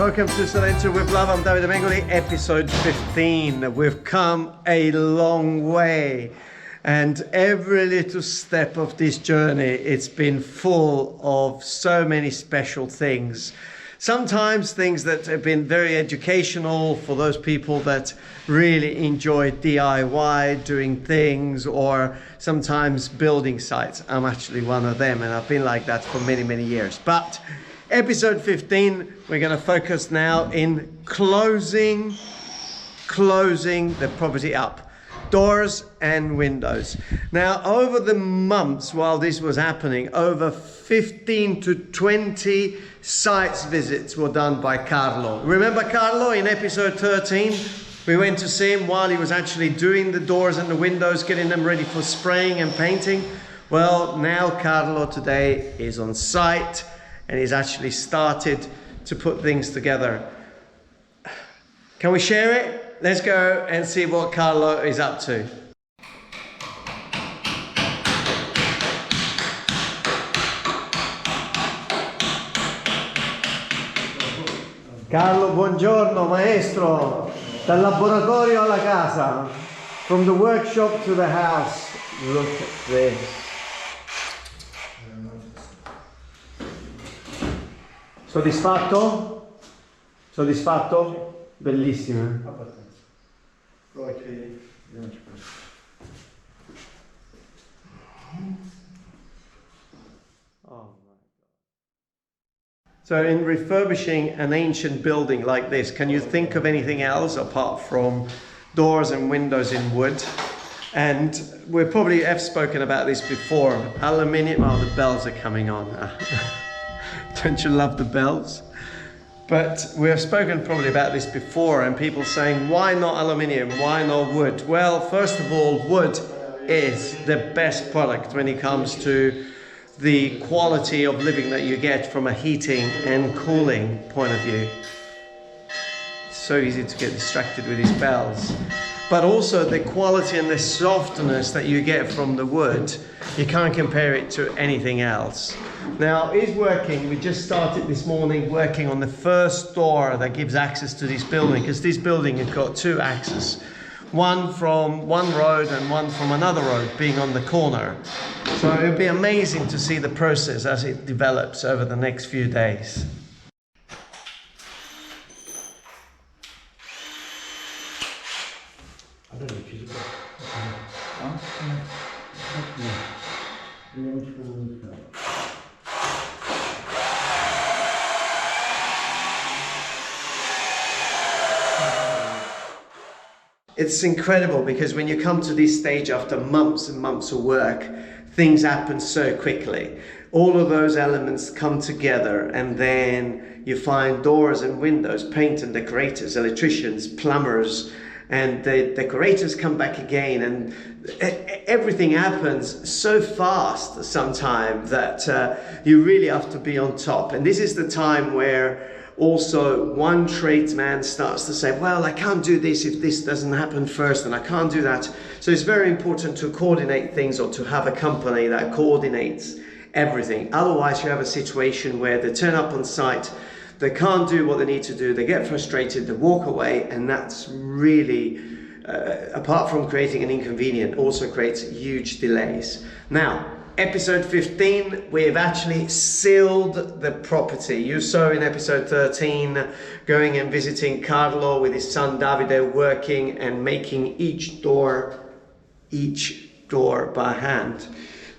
Welcome to Salento with Love. I'm Davide Mengoli, episode 15. We've come a long way, and every little step of this journey, it's been full of so many special things. Sometimes things that have been very educational for those people that really enjoy DIY, doing things, or sometimes building sites. I'm actually one of them, and I've been like that for many, many years. But episode 15, we're going to focus now in closing the property up. Doors and windows. Now, over the months while this was happening, over 15 to 20 site visits were done by Carlo. Remember Carlo in episode 13? We went to see him while he was actually doing the doors and the windows, getting them ready for spraying and painting. Well, now Carlo today is on site and he's actually started to put things together. Can we share it? Let's go and see what Carlo is up to. Carlo, buongiorno maestro. Dal laboratorio alla casa. From the workshop to the house. Look at this. Soddisfatto? Soddisfatto? Bellissimo. Okay. Oh my God. So in refurbishing an ancient building like this, can you think of anything else apart from doors and windows in wood? And we probably have spoken about this before. Aluminium, oh, the bells are coming on. Don't you love the bells? But we have spoken probably about this before, and people saying, why not aluminium? Why not wood? Well, first of all, wood is the best product when it comes to the quality of living that you get from a heating and cooling point of view. It's so easy to get distracted with these bells. But also the quality and the softness that you get from the wood, you can't compare it to anything else. Now, it's working. We just started this morning working on the first door that gives access to this building, because this building has got two access. One from one road and one from another road, being on the corner. So it'll be amazing to see the process as it develops over the next few days. It's incredible because when you come to this stage after months and months of work, things happen so quickly. All of those elements come together, and then you find doors and windows, paint and decorators, electricians, plumbers, and the decorators come back again, and everything happens so fast sometimes that you really have to be on top. And this is the time where also one tradesman starts to say, well, I can't do this if this doesn't happen first, and I can't do that. So it's very important to coordinate things, or to have a company that coordinates everything. Otherwise you have a situation where they turn up on site, they can't do what they need to do, they get frustrated, they walk away, and that's really, apart from creating an inconvenience, also creates huge delays. Now, episode 15, we've actually sealed the property. You saw in episode 13, going and visiting Carlo with his son Davide, working and making each door by hand.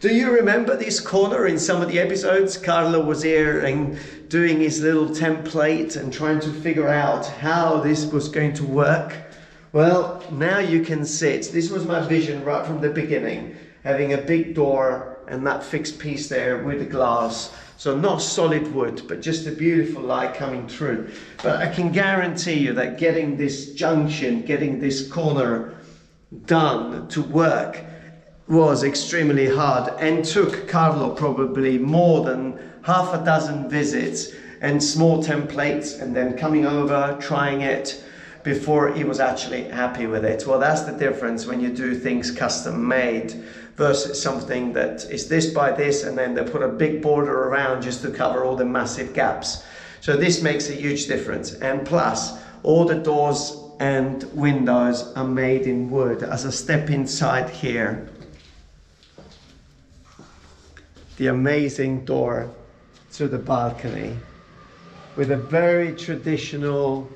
Do you remember this corner in some of the episodes? Carlo was here and doing his little template and trying to figure out how this was going to work. Well, now you can see it. This was my vision right from the beginning, having a big door and that fixed piece there with the glass. So not solid wood, but just a beautiful light coming through. But I can guarantee you that getting this junction, getting this corner done to work was extremely hard, and took Carlo probably more than half a dozen visits and small templates, and then coming over, trying it before he was actually happy with it. Well, that's the difference when you do things custom made versus something that is this by this, and then they put a big border around just to cover all the massive gaps. So this makes a huge difference. And plus, all the doors and windows are made in wood. As I step inside here, the amazing door to the balcony with a very traditional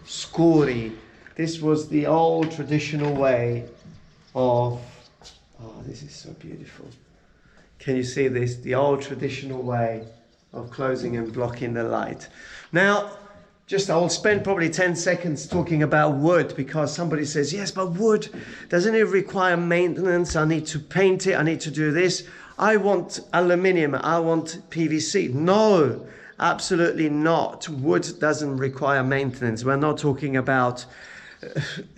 scuri. This was the old traditional way of, oh, this is so beautiful. Can you see this? The old traditional way of closing and blocking the light. Now, I'll spend probably 10 seconds talking about wood, because somebody says, yes, but wood, doesn't it require maintenance? I need to paint it, I need to do this. I want aluminium, I want PVC. No, absolutely not. Wood doesn't require maintenance. We're not talking about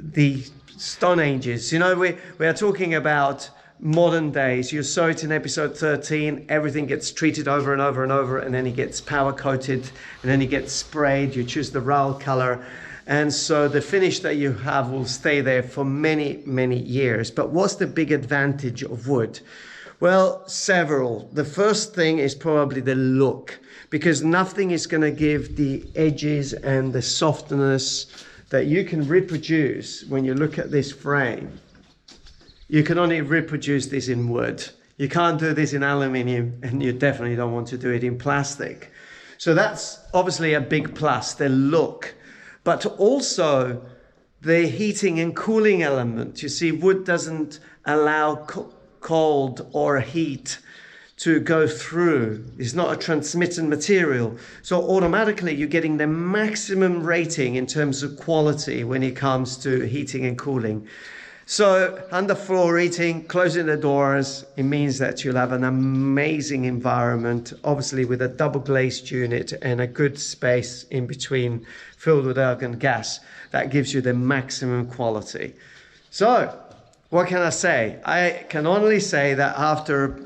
the Stone Ages. You know, we are talking about modern days. You saw it in episode 13. Everything gets treated over and over and over, and then it gets power coated, and then it gets sprayed. You choose the RAL color, and so the finish that you have will stay there for many, many years. But what's the big advantage of wood? Well, several. The first thing is probably the look, because nothing is going to give the edges and the softness that you can reproduce when you look at this frame. You can only reproduce this in wood. You can't do this in aluminium, and you definitely don't want to do it in plastic. So that's obviously a big plus, the look, but also the heating and cooling element. You see, wood doesn't allow cold or heat to go through. It's not a transmitting material. So automatically you're getting the maximum rating in terms of quality when it comes to heating and cooling. So underfloor heating, closing the doors, it means that you'll have an amazing environment, obviously with a double glazed unit and a good space in between filled with argon gas. That gives you the maximum quality. So what can I say? I can only say that after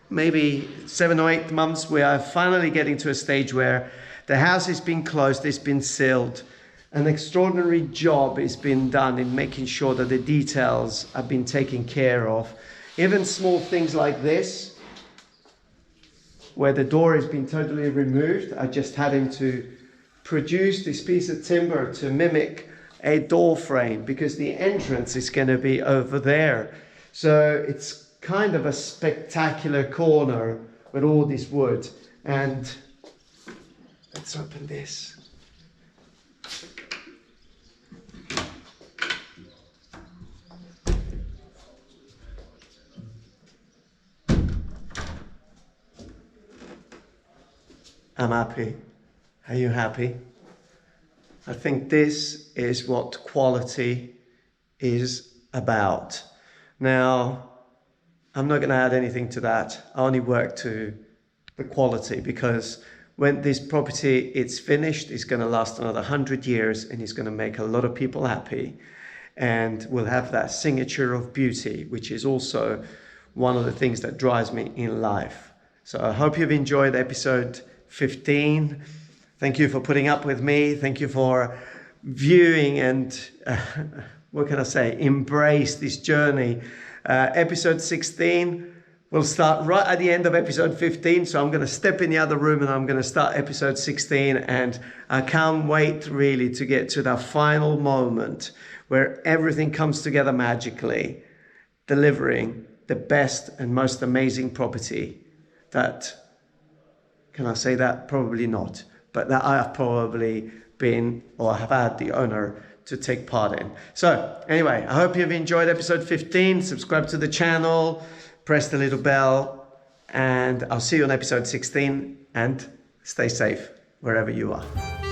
maybe 7 or 8 months, we are finally getting to a stage where the house has been closed, it's been sealed. An extraordinary job has been done in making sure that the details have been taken care of. Even small things like this, where the door has been totally removed. I just had him to produce this piece of timber to mimic a door frame, because the entrance is going to be over there. So it's kind of a spectacular corner with all this wood. And let's open this. I'm happy. Are you happy? I think this is what quality is about. Now, I'm not going to add anything to that. I only work to the quality, because when this property is finished, it's going to last another 100 years, and it's going to make a lot of people happy, and will have that signature of beauty, which is also one of the things that drives me in life. So I hope you've enjoyed episode 15. Thank you for putting up with me. Thank you for viewing and what can I say, embrace this journey. Episode 16 will start right at the end of episode 15. So I'm going to step in the other room and I'm going to start episode 16. And I can't wait really to get to that final moment where everything comes together magically, delivering the best and most amazing property that, can I say that? Probably not. But that I have probably been or have had the honor to take part in. So anyway, I hope you've enjoyed episode 15. Subscribe to the channel, press the little bell, and I'll see you on episode 16, and stay safe wherever you are.